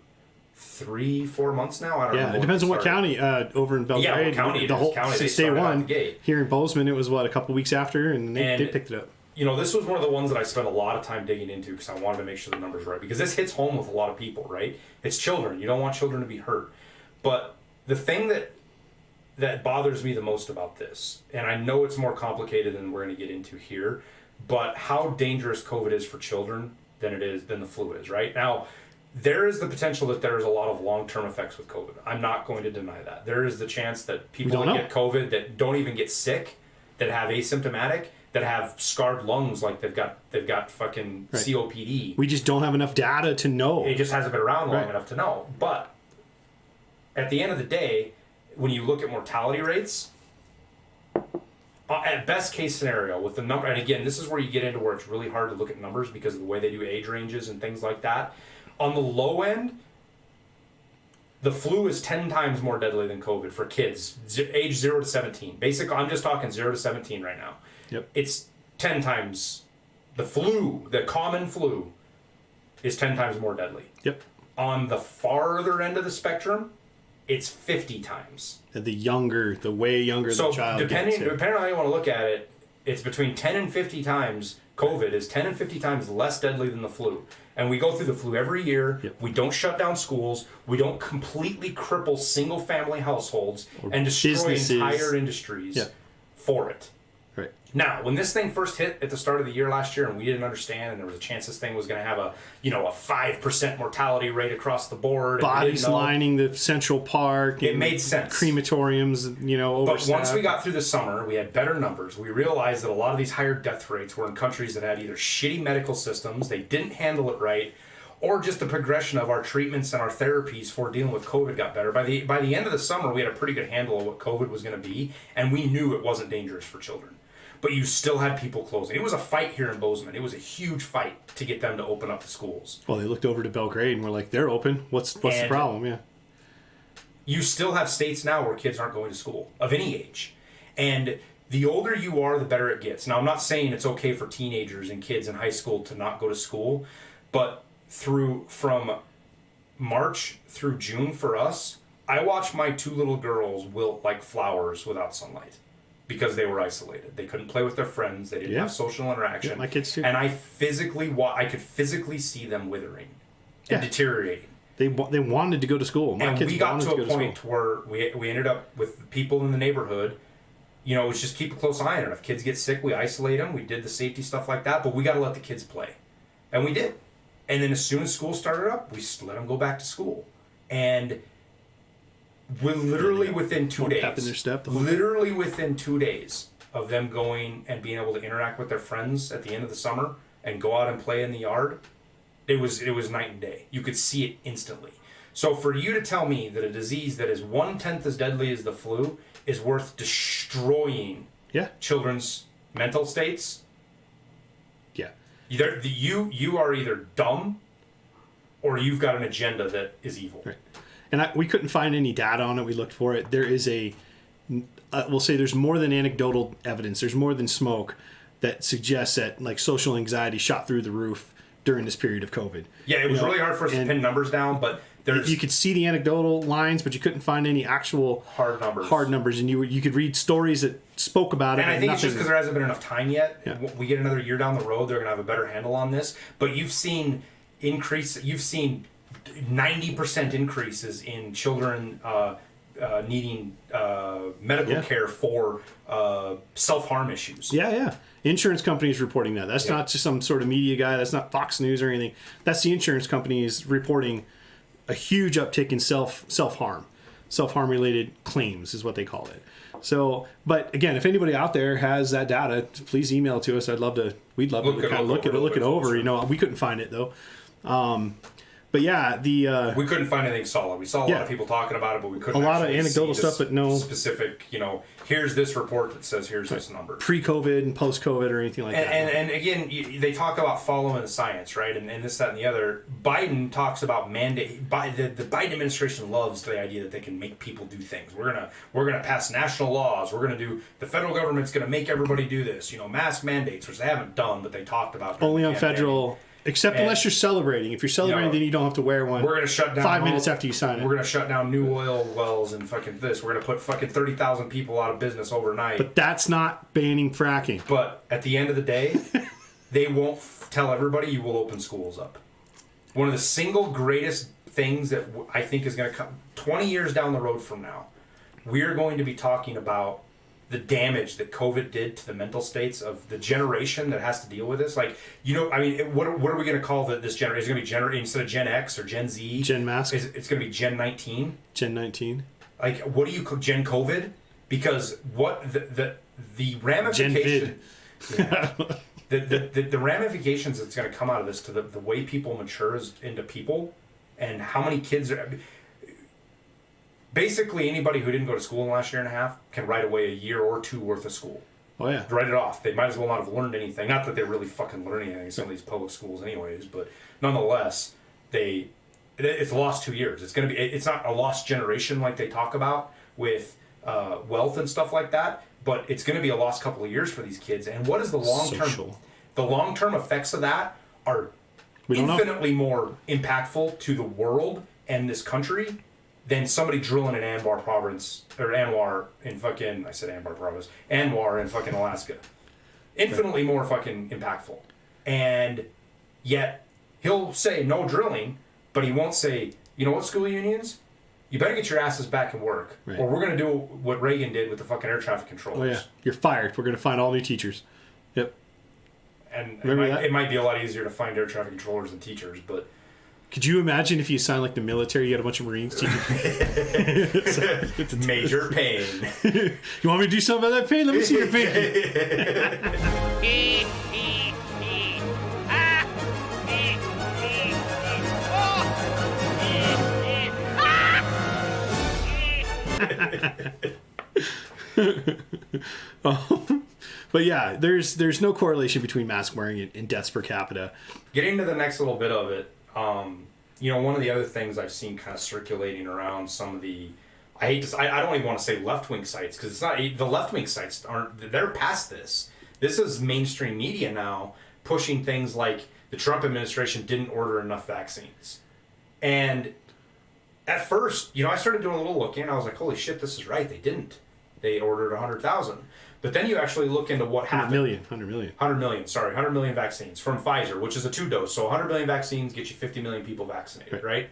[SPEAKER 2] 3-4 months now. I don't know.
[SPEAKER 3] Yeah, it depends on what county. Over in Belgrade,
[SPEAKER 2] what county
[SPEAKER 3] the whole
[SPEAKER 2] county,
[SPEAKER 3] since day one.
[SPEAKER 2] here
[SPEAKER 3] in Bozeman, it was what, a couple weeks after, and they picked it up.
[SPEAKER 2] You know, this was one of the ones that I spent a lot of time digging into because I wanted to make sure the numbers were right, because this hits home with a lot of people, right? It's children. You don't want children to be hurt. But the thing that bothers me the most about this, and I know it's more complicated than we're going to get into here, but how dangerous COVID is for children than the flu is, right? Now, there is the potential that there is a lot of long-term effects with COVID. I'm not going to deny that. There is the chance that people that get COVID that don't even get sick, that have asymptomatic, that have scarred lungs, like they've got fucking COPD.
[SPEAKER 3] We just don't have enough data to know.
[SPEAKER 2] It just hasn't been around long enough to know. But at the end of the day, when you look at mortality rates, at best case scenario with the number, and again, this is where you get into where it's really hard to look at numbers because of the way they do age ranges and things like that. On the low end, the flu is 10 times more deadly than COVID for kids age 0 to 17. Basically, I'm just talking 0 to 17 right now.
[SPEAKER 3] Yep.
[SPEAKER 2] It's 10 times the flu, the common flu, is 10 times more deadly.
[SPEAKER 3] Yep.
[SPEAKER 2] On the farther end of the spectrum, it's 50 times.
[SPEAKER 3] The way younger the child
[SPEAKER 2] So depending
[SPEAKER 3] gets.
[SPEAKER 2] on how you want to look at it, it's between 10 and 50 times. COVID is 10 and 50 times less deadly than the flu. And we go through the flu every year.
[SPEAKER 3] Yep.
[SPEAKER 2] We don't shut down schools. We don't completely cripple single-family households and destroy
[SPEAKER 3] businesses.
[SPEAKER 2] Entire industries for it.
[SPEAKER 3] Right.
[SPEAKER 2] Now, when this thing first hit at the start of the year last year, and we didn't understand, and there was a chance this thing was going to have a 5% mortality rate across the board.
[SPEAKER 3] Bodies lining the Central Park.
[SPEAKER 2] It made sense.
[SPEAKER 3] Crematoriums, overstaffed.
[SPEAKER 2] But once we got through the summer, we had better numbers. We realized that a lot of these higher death rates were in countries that had either shitty medical systems, they didn't handle it right, or just the progression of our treatments and our therapies for dealing with COVID got better. By the end of the summer, we had a pretty good handle of what COVID was going to be, and we knew it wasn't dangerous for children. But you still had people closing. It was a fight here in Bozeman. It was a huge fight to get them to open up the schools.
[SPEAKER 3] Well, they looked over to Belgrade and were like, they're open. What's the problem? Yeah.
[SPEAKER 2] You still have states now where kids aren't going to school of any age. And the older you are, the better it gets. Now, I'm not saying it's okay for teenagers and kids in high school to not go to school, but from March through June for us, I watched my 2 little girls wilt like flowers without sunlight. Because they were isolated. They couldn't play with their friends. They didn't have social interaction.
[SPEAKER 3] Yeah, my kids too.
[SPEAKER 2] And I could physically see them withering and deteriorating.
[SPEAKER 3] They wanted to go to school.
[SPEAKER 2] We got to a point where we ended up with people in the neighborhood. It was just keep a close eye on it. If kids get sick, we isolate them. We did the safety stuff like that. But we got to let the kids play. And we did. And then as soon as school started up, we let them go back to school. And we're literally within 2 days. Literally within 2 days of them going and being able to interact with their friends at the end of the summer and go out and play in the yard, it was night and day. You could see it instantly. So for you to tell me that a disease that is 1/10 as deadly as the flu is worth destroying children's mental states, you are either dumb or you've got an agenda that is evil.
[SPEAKER 3] Right. And we couldn't find any data on it. We looked for it. There is we'll say there's more than anecdotal evidence. There's more than smoke that suggests that social anxiety shot through the roof during this period of COVID.
[SPEAKER 2] Yeah, it was really hard for us to pin numbers down, but
[SPEAKER 3] you could see the anecdotal lines, but you couldn't find any actual
[SPEAKER 2] hard numbers.
[SPEAKER 3] And you could read stories that spoke about it.
[SPEAKER 2] And I think it's just because there hasn't been enough time yet.
[SPEAKER 3] Yeah.
[SPEAKER 2] We get another year down the road, they're going to have a better handle on this. But you've seen 90% increases in children needing medical care for self-harm issues.
[SPEAKER 3] Yeah. Insurance companies reporting that. That's not just some sort of media guy. That's not Fox News or anything. That's the insurance companies reporting a huge uptick in self-harm. Self-harm related claims is what they call it. So, but again, if anybody out there has that data, please email it to us. We'd love to kind of look it over. We couldn't find it though. But yeah,
[SPEAKER 2] we couldn't find anything solid. We saw a lot of people talking about it, but we couldn't.
[SPEAKER 3] A lot of anecdotal stuff, but no
[SPEAKER 2] specific. Here's this report that says here's this number.
[SPEAKER 3] Pre-COVID and post-COVID or anything like that.
[SPEAKER 2] And again, they talk about following the science, right? And this, that, and the other. Biden talks about mandate. The Biden administration loves the idea that they can make people do things. We're gonna pass national laws. The federal government's gonna make everybody do this. Mask mandates, which they haven't done, but they talked about
[SPEAKER 3] only on federal Except unless you're celebrating. If you're celebrating, then you don't have to wear one.
[SPEAKER 2] We're going to shut down
[SPEAKER 3] 5 minutes after you sign it.
[SPEAKER 2] We're going to shut down new oil wells and fucking this. We're going to put fucking 30,000 people out of business overnight.
[SPEAKER 3] But that's not banning fracking.
[SPEAKER 2] But at the end of the day, they won't tell everybody you will open schools up. One of the single greatest things that I think is going to come 20 years down the road from now, we're going to be talking about the damage that COVID did to the mental states of the generation that has to deal with this. Like, you know, I mean, what are we going to call this generation? Is it going to be instead of Gen X or Gen Z?
[SPEAKER 3] Gen Mask?
[SPEAKER 2] It's going to be Gen 19?
[SPEAKER 3] Gen 19.
[SPEAKER 2] Like, what do you call Gen COVID? Because what the ramification...
[SPEAKER 3] Gen Vid.
[SPEAKER 2] The ramifications that's going to come out of this to the way people mature into people and how many kids are... Basically, anybody who didn't go to school in the last year and a half can write away a year or two worth of school.
[SPEAKER 3] Oh, yeah.
[SPEAKER 2] Write it off. They might as well not have learned anything. Not that they're really fucking learning anything in some of these public schools anyways, but nonetheless, it's lost 2 years. It's not a lost generation like they talk about with wealth and stuff like that, but it's going to be a lost couple of years for these kids. And what is the long-term... The long-term effects of that are infinitely more impactful to the world and this country than somebody drilling in Anwar province, or Anwar in fucking, I said Anwar province, Anwar in fucking Alaska. Infinitely more fucking impactful. And yet, he'll say no drilling, but he won't say, you know what, school unions? You better get your asses back and work, or we're going to do what Reagan did with the fucking air traffic controllers.
[SPEAKER 3] Oh yeah, you're fired. We're going to find all new teachers. Yep.
[SPEAKER 2] And it might be a lot easier to find air traffic controllers than teachers, but...
[SPEAKER 3] Could you imagine if you signed like the military, you had a bunch of Marines teaching?
[SPEAKER 2] It's major pain.
[SPEAKER 3] You want me to do something about that pain? Let me see your pain. But yeah, there's no correlation between mask wearing and deaths per capita.
[SPEAKER 2] Getting to the next little bit of it, you know, one of the other things I've seen kind of circulating around some of the, I don't even want to say left-wing sites, because it's not, the left-wing sites they're past this. This is mainstream media now pushing things like the Trump administration didn't order enough vaccines. And at first, you know, I started doing a little looking, and I was like, holy shit, this is right, they didn't. They ordered 100,000. But then you actually look into what happened. 100 million vaccines from Pfizer, which is a 2-dose. So 100 million vaccines get you 50 million people vaccinated, right?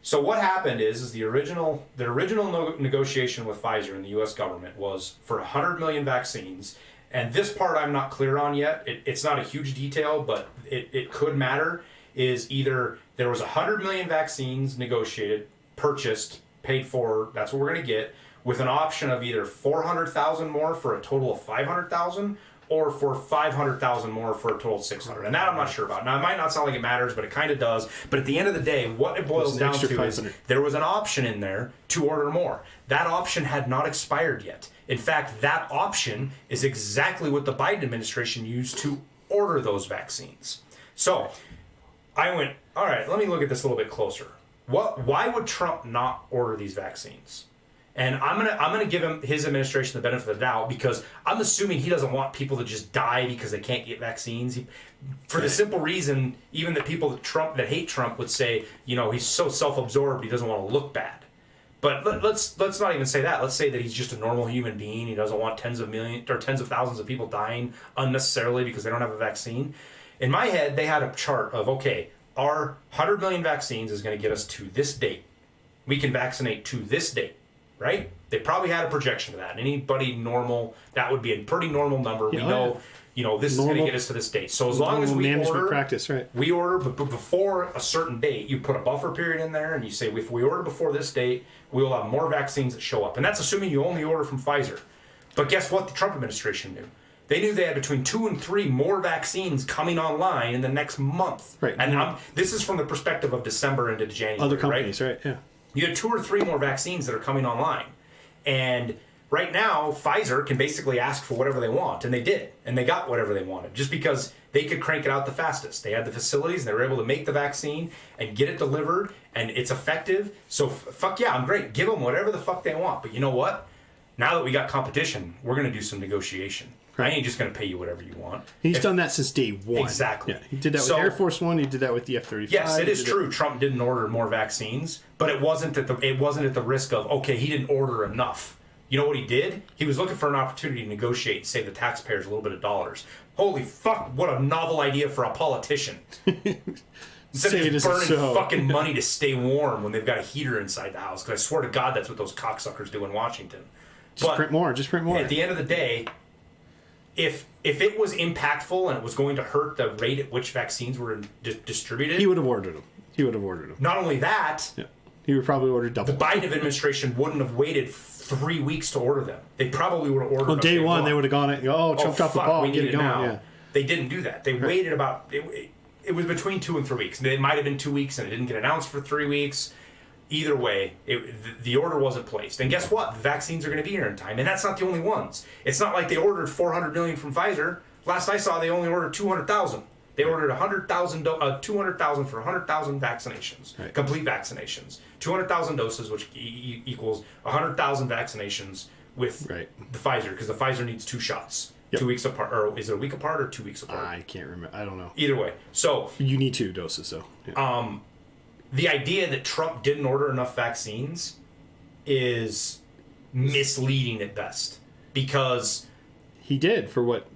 [SPEAKER 2] So what happened is the original negotiation with Pfizer and the U.S. government was for 100 million vaccines. And this part I'm not clear on yet. It's not a huge detail, but it could matter. Is either there was 100 million vaccines negotiated, purchased, paid for, that's what we're going to get, with an option of either 400,000 more for a total of 500,000, or for 500,000 more for a total of 600. And that I'm not sure about. Now, it might not sound like it matters, but it kind of does. But at the end of the day, what it boils down to is there was an option in there to order more. That option had not expired yet. In fact, that option is exactly what the Biden administration used to order those vaccines. So I went, all right, let me look at this a little bit closer. Why would Trump not order these vaccines? And I'm gonna give him his administration the benefit of the doubt, because I'm assuming he doesn't want people to just die because they can't get vaccines. For the simple reason, even that people that hate Trump would say, you know, he's so self-absorbed he doesn't want to look bad. But let's not even say that. Let's say that he's just a normal human being. He doesn't want tens of millions or tens of thousands of people dying unnecessarily because they don't have a vaccine. In my head, they had a chart of, okay, our 100 million vaccines is going to get us to this date. We can vaccinate to this date. Right? They probably had a projection of that. And anybody normal, that would be a pretty normal number. We know, you know, this is going to get us to this date. So as long as we order,
[SPEAKER 3] practice, right?
[SPEAKER 2] We order, but before a certain date, you put a buffer period in there, and you say, if we order before this date, we will have more vaccines that show up. And that's assuming you only order from Pfizer. But guess what? The Trump administration knew. They knew they had between 2 and 3 more vaccines coming online in the next month.
[SPEAKER 3] Right.
[SPEAKER 2] And this is from the perspective of December into January.
[SPEAKER 3] Other companies, right? Yeah.
[SPEAKER 2] You had 2 or 3 more vaccines that are coming online. And right now, Pfizer can basically ask for whatever they want. And they did. And they got whatever they wanted. Just because they could crank it out the fastest. They had the facilities. And they were able to make the vaccine and get it delivered. And it's effective. So fuck yeah, I'm great. Give them whatever the fuck they want. But you know what? Now that we got competition, we're going to do some negotiation. I ain't just going to pay you whatever you want.
[SPEAKER 3] He's done that since day one.
[SPEAKER 2] Exactly.
[SPEAKER 3] Yeah, he did that with Air Force One. He did that with the F-35.
[SPEAKER 2] Yes, it is true. Trump didn't order more vaccines, but it wasn't at the risk of, okay, he didn't order enough. You know what he did? He was looking for an opportunity to negotiate and save the taxpayers a little bit of dollars. Holy fuck, what a novel idea for a politician. Instead of just burning fucking money to stay warm when they've got a heater inside the house. Because I swear to God, that's what those cocksuckers do in Washington.
[SPEAKER 3] Just print more.
[SPEAKER 2] At the end of the day, if it was impactful and it was going to hurt the rate at which vaccines were distributed...
[SPEAKER 3] He would have ordered them.
[SPEAKER 2] Not only that...
[SPEAKER 3] Yeah. He would probably order double.
[SPEAKER 2] The Biden administration wouldn't have waited 3 weeks to order them. They probably would have ordered them.
[SPEAKER 3] On day one, they would have gone, Trump dropped the ball, get it going. Yeah.
[SPEAKER 2] They didn't do that. They waited about... It was between 2 and 3 weeks. It might have been 2 weeks and it didn't get announced for 3 weeks. Either way, the order wasn't placed. And guess what? The vaccines are going to be here in time. And that's not the only ones. It's not like they ordered 400 million from Pfizer. Last I saw, they only ordered 200,000. They ordered 200,000 for 100,000 vaccinations,
[SPEAKER 3] right.
[SPEAKER 2] Complete vaccinations. 200,000 doses, which equals 100,000 vaccinations with the Pfizer, because the Pfizer needs 2 shots. Yep. 2 weeks apart, or is it a week apart or 2 weeks apart?
[SPEAKER 3] I can't remember. I don't know.
[SPEAKER 2] Either way, so
[SPEAKER 3] you need 2 doses, though. Yeah.
[SPEAKER 2] The idea that Trump didn't order enough vaccines is misleading at best, because
[SPEAKER 3] he did for what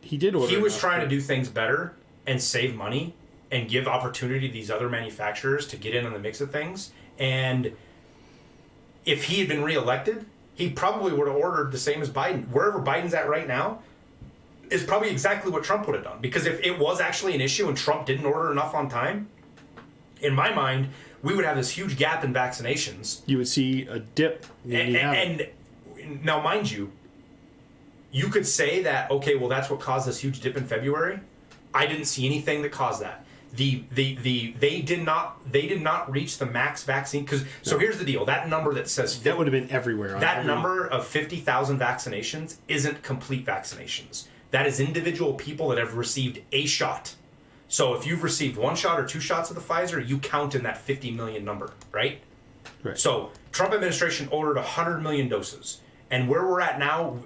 [SPEAKER 3] he did order.
[SPEAKER 2] He was trying to do things better and save money and give opportunity to these other manufacturers to get in on the mix of things. And if he had been reelected, he probably would have ordered the same as Biden. Wherever Biden's at right now is probably exactly what Trump would have done. Because if it was actually an issue and Trump didn't order enough on time, in my mind, we would have this huge gap in vaccinations.
[SPEAKER 3] You would see a dip.
[SPEAKER 2] And now, mind you, you could say that, okay, well, that's what caused this huge dip in February. I didn't see anything that caused that. They did not reach the max vaccine so here's the deal. That number that says
[SPEAKER 3] that would have been everywhere.
[SPEAKER 2] That number of 50,000 vaccinations isn't complete vaccinations. That is individual people that have received a shot. So if you've received 1 shot or 2 shots of the Pfizer, you count in that 50 million number, right?
[SPEAKER 3] Right.
[SPEAKER 2] So Trump administration ordered 100 million doses. And where we're at now,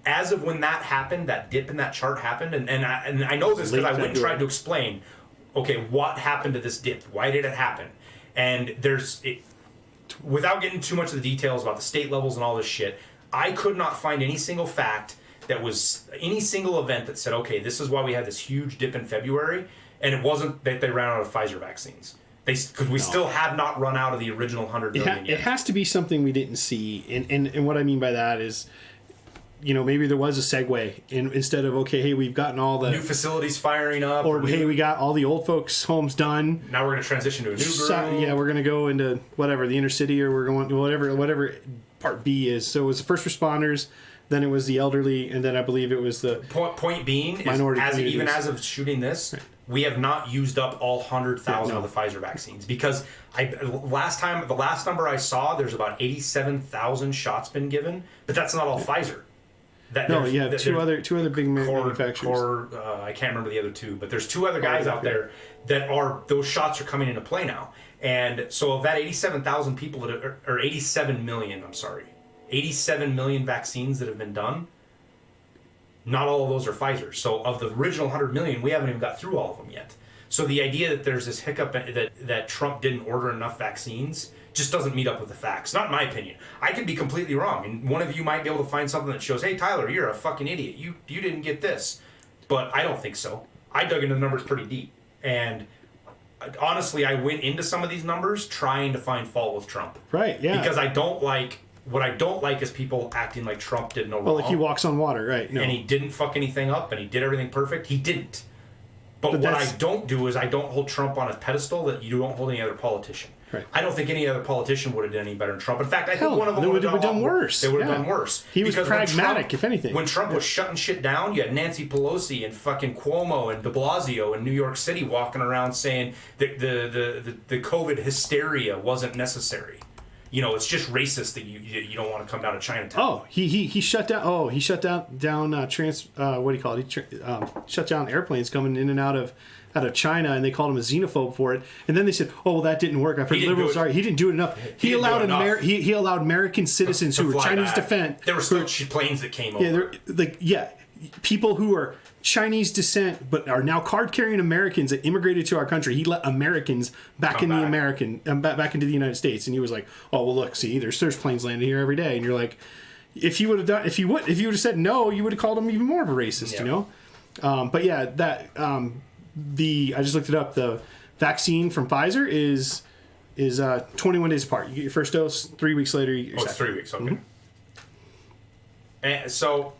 [SPEAKER 2] as of when that happened, that dip in that chart happened, and I know this because I went and tried to explain, okay, what happened to this dip? Why did it happen? And without getting too much of the details about the state levels and all this shit, I could not find any single fact that was any single event that said, okay, this is why we had this huge dip in February, and it wasn't that they ran out of Pfizer vaccines. Because we still have not run out of the original 100 million yet.
[SPEAKER 3] It has to be something we didn't see. And what I mean by that is, maybe there was a segue. Instead of, okay, hey, we've gotten all the...
[SPEAKER 2] new facilities firing up.
[SPEAKER 3] Or, hey, we got all the old folks' homes done.
[SPEAKER 2] Now we're going to transition to a new group.
[SPEAKER 3] Yeah, we're going to go into whatever, the inner city, or we're going to whatever part B is. So it was the first responders, then it was the elderly, and then I believe it was the...
[SPEAKER 2] Point being,
[SPEAKER 3] minority
[SPEAKER 2] even as of shooting this... Right. We have not used up all 100,000 of the Pfizer vaccines, because the last number I saw, there's about 87,000 shots been given, but that's not all Pfizer.
[SPEAKER 3] You have two other big manufacturers.
[SPEAKER 2] I can't remember the other 2, but there's 2 other guys out there that those shots are coming into play now. And so of that 87,000 people or 87 million, 87 million vaccines that have been done, not all of those are Pfizer. So of the original 100 million, we haven't even got through all of them yet. So the idea that there's this hiccup that Trump didn't order enough vaccines just doesn't meet up with the facts. Not in my opinion. I could be completely wrong, and one of you might be able to find something that shows, hey, Tyler, you're a fucking idiot. You didn't get this. But I don't think so. I dug into the numbers pretty deep. And honestly, I went into some of these numbers trying to find fault with Trump.
[SPEAKER 3] Right, yeah.
[SPEAKER 2] Because what I don't like is people acting like Trump did no wrong.
[SPEAKER 3] Well, like he walks on water, right? No.
[SPEAKER 2] And he didn't fuck anything up, and he did everything perfect. He didn't. But what I don't do is I don't hold Trump on a pedestal that you don't hold any other politician.
[SPEAKER 3] Right.
[SPEAKER 2] I don't think any other politician would have done any better than Trump. In fact, I think one of them
[SPEAKER 3] would have done worse.
[SPEAKER 2] They would have done worse.
[SPEAKER 3] He was pragmatic, if anything.
[SPEAKER 2] When Trump was shutting shit down, you had Nancy Pelosi and fucking Cuomo and de Blasio in New York City walking around saying that the COVID hysteria wasn't necessary. it's just racist that you don't want to come down to Chinatown.
[SPEAKER 3] Oh, he shut down. Oh, he shut down what do you call it? He shut down airplanes coming in and out of China, and they called him a xenophobe for it. And then they said, "Oh, well, that didn't work." I've heard liberals sorry. He didn't do it enough. He allowed American citizens who were Chinese descent.
[SPEAKER 2] There were still planes that came over.
[SPEAKER 3] People who are Chinese descent but are now card-carrying Americans that immigrated to our country. He let Americans back into the United States, and he was like, "Oh well, look, see, there's planes landing here every day." And you're like, if you would have said no, you would have called him even more of a racist, But yeah, that I just looked it up. The vaccine from Pfizer is 21 days apart. You get your first dose, 3 weeks later. You get your
[SPEAKER 2] it's 3 weeks. Okay. Mm-hmm. And so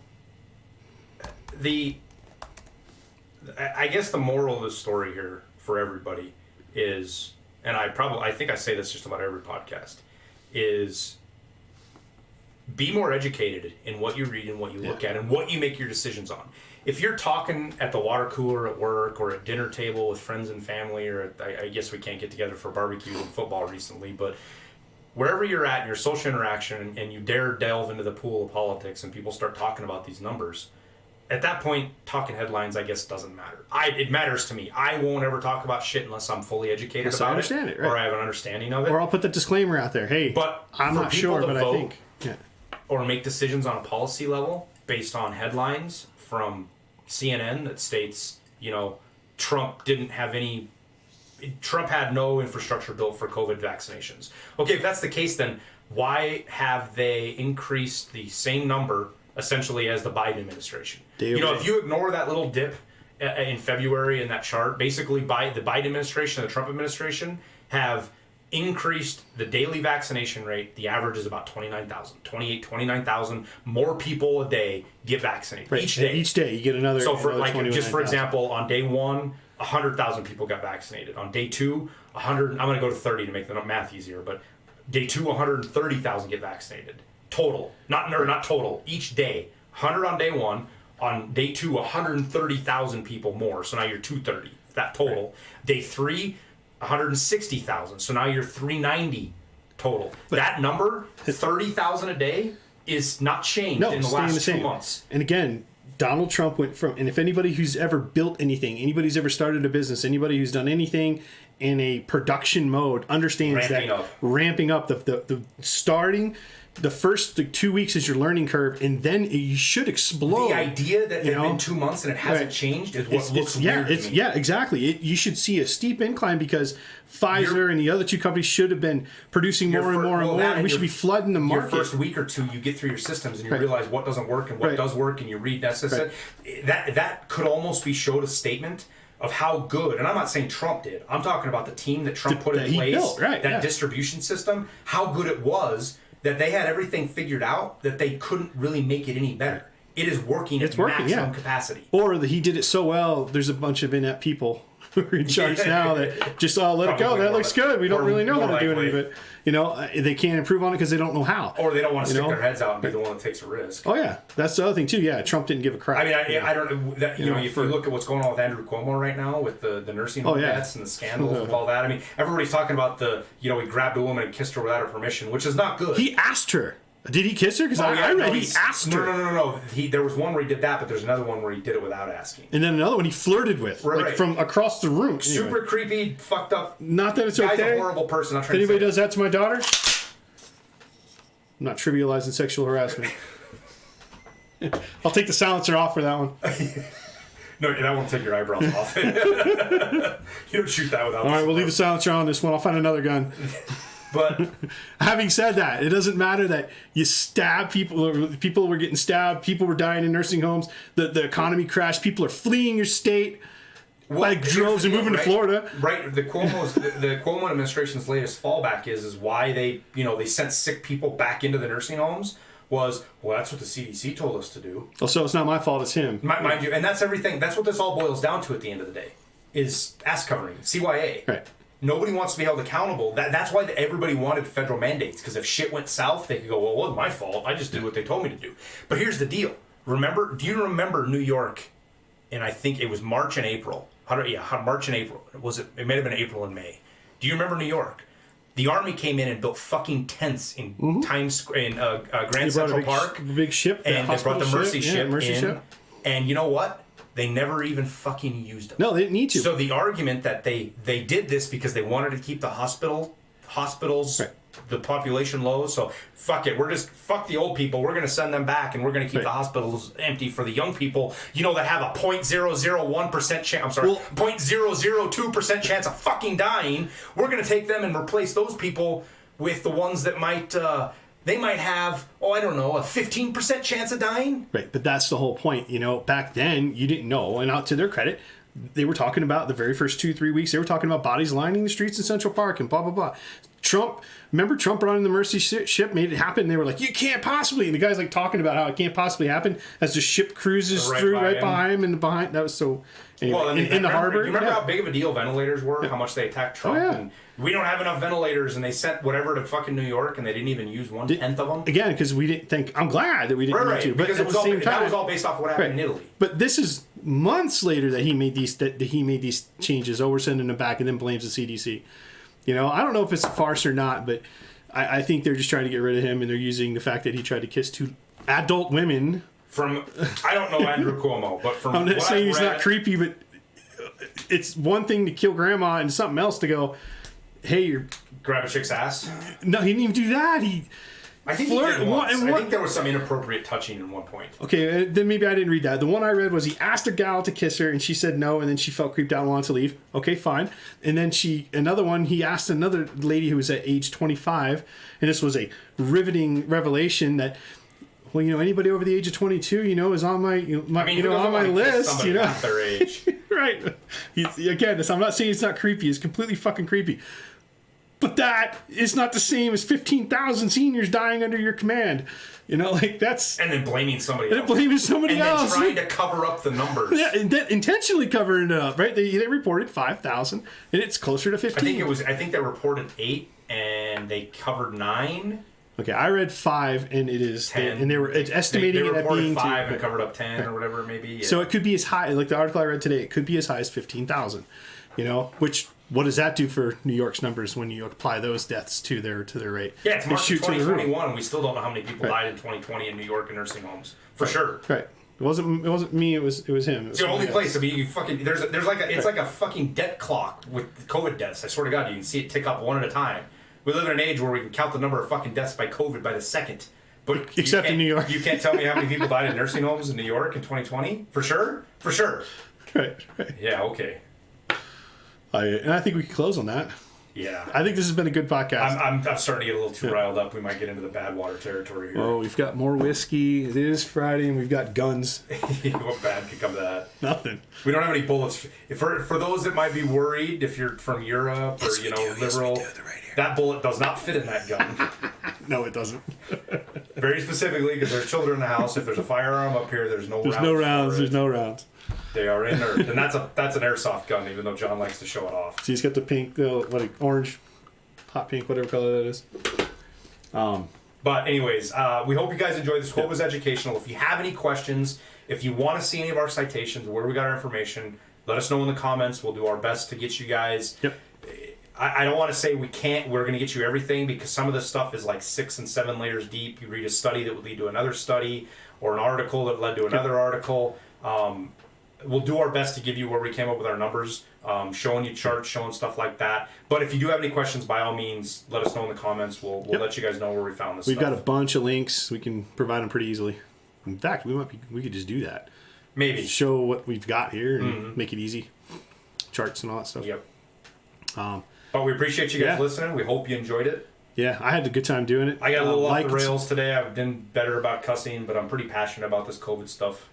[SPEAKER 2] I guess the moral of the story here for everybody is, and I think I say this just about every podcast, is be more educated in what you read and what you look at and what you make your decisions on. If you're talking at the water cooler at work or at dinner table with friends and family, or I guess we can't get together for barbecue and football recently, but wherever you're at in your social interaction and you dare delve into the pool of politics and people start talking about these numbers, at that point, talking headlines, I guess, doesn't matter. It matters to me. I won't ever talk about shit unless I'm fully educated about it,
[SPEAKER 3] right?
[SPEAKER 2] Or I have an understanding of it.
[SPEAKER 3] Or I'll put the disclaimer out there. Hey,
[SPEAKER 2] but
[SPEAKER 3] I'm not sure, but I think. Yeah.
[SPEAKER 2] Or make decisions on a policy level based on headlines from CNN that states, Trump had no infrastructure built for COVID vaccinations. Okay, if that's the case, then why have they increased the same number essentially as the Biden administration? If you ignore that little dip in February in that chart, basically the Biden administration and the Trump administration have increased the daily vaccination rate. The average is about 29,000 more people a day get vaccinated each day.
[SPEAKER 3] Each day you get another.
[SPEAKER 2] So for example, on day 1, 100,000 people got vaccinated. On day 2, 100. I'm going to go to 30 to make the math easier, but day 2, 130,000 get vaccinated total. Not total. Each day, 100 on day 1. On day 2, 130,000 people more. So now you're 230. That total. Right. Day 3, 160,000. So now you're 390 total. But that number, 30,000 a day, is not changed in the last 2 months.
[SPEAKER 3] And again, Donald Trump went from, and if anybody who's ever built anything, anybody who's ever started a business, anybody who's done anything in a production mode understands ramping up the starting. The first 2 weeks is your learning curve, and then you should explode.
[SPEAKER 2] The idea that it's been 2 months and it hasn't changed is what looks weird to me.
[SPEAKER 3] Yeah, exactly. You should see a steep incline because Pfizer and the other two companies should have been producing more and more, and we should be flooding the market.
[SPEAKER 2] Your first week or two, you get through your systems and you realize what doesn't work and what does work, and you read that. That could almost be showed a statement of how good, and I'm not saying Trump did. I'm talking about the team that Trump put in place, distribution system, how good it was. That they had everything figured out, that they couldn't really make it any better. It is working at maximum capacity.
[SPEAKER 3] Or he did it so well, there's a bunch of inept people who are in charge now that just let it go. That looks good. We don't really know how to do it, but they can't improve on it because they don't know how.
[SPEAKER 2] Or they don't want to stick their heads out and be the one that takes a risk.
[SPEAKER 3] Oh yeah, that's the other thing too. Yeah, Trump didn't give a crap.
[SPEAKER 2] I mean, I don't. If you look at what's going on with Andrew Cuomo right now with the nursing home deaths and the scandals with all that. I mean, everybody's talking about he grabbed a woman and kissed her without her permission, which is not good.
[SPEAKER 3] He asked her. Did he kiss her? Because I read he asked her.
[SPEAKER 2] No. There was one where he did that, but there's another one where he did it without asking.
[SPEAKER 3] And then another one he flirted with, from across the room.
[SPEAKER 2] Super creepy, fucked up.
[SPEAKER 3] Not that it's
[SPEAKER 2] okay. Guy's a horrible person.
[SPEAKER 3] If anybody does that to my daughter, I'm not trivializing sexual harassment. I'll take the silencer off for that one.
[SPEAKER 2] No, that won't take your eyebrows off. You don't shoot that without.
[SPEAKER 3] All right, we'll leave the silencer on this one. I'll find another gun.
[SPEAKER 2] But
[SPEAKER 3] having said that, it doesn't matter that you stab people. People were getting stabbed. People were dying in nursing homes. The economy crashed. People are fleeing your state by droves and moving to Florida.
[SPEAKER 2] Right. The Cuomo administration's latest fallback is why they sent sick people back into the nursing homes. That's what the CDC told us to do.
[SPEAKER 3] Oh, so it's not my fault. It's him.
[SPEAKER 2] Mind you, and that's everything. That's what this all boils down to at the end of the day. Is ass covering, CYA.
[SPEAKER 3] Right.
[SPEAKER 2] Nobody wants to be held accountable. That's why everybody wanted federal mandates, because if shit went south, they could go, well, it wasn't my fault. I just did what they told me to do. But here's the deal. Do you remember New York, and I think it was March and April. March and April. It may have been April and May. Do you remember New York? The Army came in and built fucking tents in Grand Central Park.
[SPEAKER 3] Big ship.
[SPEAKER 2] And they brought the Mercy ship
[SPEAKER 3] ship.
[SPEAKER 2] And you know what? They never even fucking used them.
[SPEAKER 3] No, they didn't need to.
[SPEAKER 2] So the argument that they did this because they wanted to keep the hospitals,
[SPEAKER 3] right.
[SPEAKER 2] the population low. So fuck it, fuck the old people. We're gonna send them back, and we're gonna keep the hospitals empty for the young people. That have a 0.001% chance. I'm sorry, 0.002% chance of fucking dying. We're gonna take them and replace those people with the ones that might. They might have, I don't know, a 15% chance of dying.
[SPEAKER 3] Right, but that's the whole point. Back then, you didn't know, and out to their credit, they were talking about the very first 2-3 weeks, they were talking about bodies lining the streets in Central Park and blah, blah, blah. Remember Trump brought in the Mercy ship, made it happen, and they were like, you can't possibly, and the guy's like talking about how it can't possibly happen as the ship cruises right behind him and behind, that was so, anyway, in the harbor.
[SPEAKER 2] You remember how big of a deal ventilators were, how much they attacked Trump? And we don't have enough ventilators, and they sent whatever to fucking New York, and they didn't even use 1/10 of them.
[SPEAKER 3] Again, because we didn't think. I'm glad that we didn't need to. But
[SPEAKER 2] because
[SPEAKER 3] at the same time,
[SPEAKER 2] that was all based off of what happened in Italy.
[SPEAKER 3] But this is months later that he made these changes. We're sending them back, and then blames the CDC. I don't know if it's a farce or not, but I think they're just trying to get rid of him, and they're using the fact that he tried to kiss 2 adult women.
[SPEAKER 2] I don't know Andrew Cuomo, but from
[SPEAKER 3] I'm not saying he's not creepy, but it's one thing to kill grandma and something else to go, hey, you're
[SPEAKER 2] grab a chick's ass.
[SPEAKER 3] No, he didn't even do that.
[SPEAKER 2] I think he did once. I think there was some inappropriate touching in one point.
[SPEAKER 3] Okay, then maybe I didn't read that. The one I read was he asked a gal to kiss her, and she said no, and then she felt creeped out and wanted to leave. Okay, fine. And then another one, he asked another lady who was at age 25, and this was a riveting revelation that, anybody over the age of 22, is on my on my list.
[SPEAKER 2] At their age.
[SPEAKER 3] Right. Again, I'm not saying it's not creepy. It's completely fucking creepy. But that is not the same as 15,000 seniors dying under your command. That's...
[SPEAKER 2] And then blaming somebody else.
[SPEAKER 3] And then
[SPEAKER 2] trying to cover up the numbers.
[SPEAKER 3] Yeah, and then intentionally covering it up, right? They reported 5,000, and it's closer to 15.
[SPEAKER 2] I think they reported 8, and they covered 9.
[SPEAKER 3] Okay, I read 5, and it is
[SPEAKER 2] 10.
[SPEAKER 3] And it's estimating it at being
[SPEAKER 2] 5 and covered up 10 or whatever it may be. Yeah.
[SPEAKER 3] So it could be as high, like the article I read today, it could be as high as 15,000. Which... What does that do for New York's numbers when you apply those deaths to their rate?
[SPEAKER 2] Yeah, it's March 2021, and we still don't know how many people died in 2020 in New York in nursing homes for sure.
[SPEAKER 3] Right. It wasn't me. It was him.
[SPEAKER 2] It's the only place. You fucking there's it's like a fucking death clock with COVID deaths. I swear to God, you can see it tick up one at a time. We live in an age where we can count the number of fucking deaths by COVID by the second. But
[SPEAKER 3] except in New York,
[SPEAKER 2] you can't tell me how many people died in nursing homes in New York in 2020 for sure.
[SPEAKER 3] Right.
[SPEAKER 2] Yeah. Okay.
[SPEAKER 3] And I think we can close on that.
[SPEAKER 2] Yeah.
[SPEAKER 3] I think this has been a good podcast.
[SPEAKER 2] I'm starting to get a little too riled up. We might get into the bad water territory here.
[SPEAKER 3] Oh, we've got more whiskey. It is Friday, and we've got guns.
[SPEAKER 2] What bad could come to that?
[SPEAKER 3] Nothing.
[SPEAKER 2] We don't have any bullets. For those that might be worried, if you're from Europe or liberal, that bullet does not fit in that gun.
[SPEAKER 3] No, it doesn't.
[SPEAKER 2] Very specifically, because there's children in the house. If there's a firearm up here, there's no rounds.
[SPEAKER 3] There's no rounds.
[SPEAKER 2] They are inert, and that's an airsoft gun, even though John likes to show it off.
[SPEAKER 3] So he's got the pink, orange, hot pink, whatever color that is.
[SPEAKER 2] But anyways, we hope you guys enjoyed this. Hope it was educational. If you have any questions, if you want to see any of our citations, where we got our information, let us know in the comments. We'll do our best to get you guys.
[SPEAKER 3] Yep.
[SPEAKER 2] I don't want to say we're going to get you everything, because some of this stuff is like 6 and 7 layers deep. You read a study that would lead to another study, or an article that led to another article. We'll do our best to give you where we came up with our numbers, showing you charts, showing stuff like that. But if you do have any questions, by all means, let us know in the comments. We'll let you guys know where we found this
[SPEAKER 3] We've
[SPEAKER 2] stuff.
[SPEAKER 3] got a bunch of links. We can provide them pretty easily. In fact, we could just do that.
[SPEAKER 2] Maybe.
[SPEAKER 3] Show what we've got here and make it easy. Charts and all that stuff.
[SPEAKER 2] Yep. But we appreciate you guys listening. We hope you enjoyed it.
[SPEAKER 3] Yeah, I had a good time doing it.
[SPEAKER 2] I got a little off the rails today. I've been better about cussing, but I'm pretty passionate about this COVID stuff.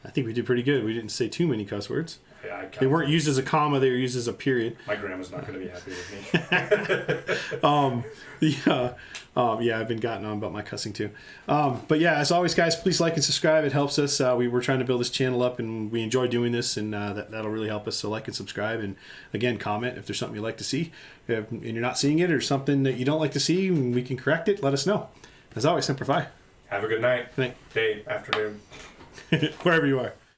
[SPEAKER 3] I think we did pretty good. We didn't say too many cuss words.
[SPEAKER 2] Yeah,
[SPEAKER 3] they weren't used as a comma. They were used as a period.
[SPEAKER 2] My grandma's not going to be happy with me.
[SPEAKER 3] Yeah, I've been gotten on about my cussing too. But yeah, as always, guys, please like and subscribe. It helps us. We're trying to build this channel up, and we enjoy doing this, and that'll really help us. So like and subscribe, and again, comment if there's something you'd like to see, and you're not seeing it, or something that you don't like to see, and we can correct it. Let us know. As always, Semper Fi.
[SPEAKER 2] Have a good night, day, afternoon.
[SPEAKER 3] Wherever you are.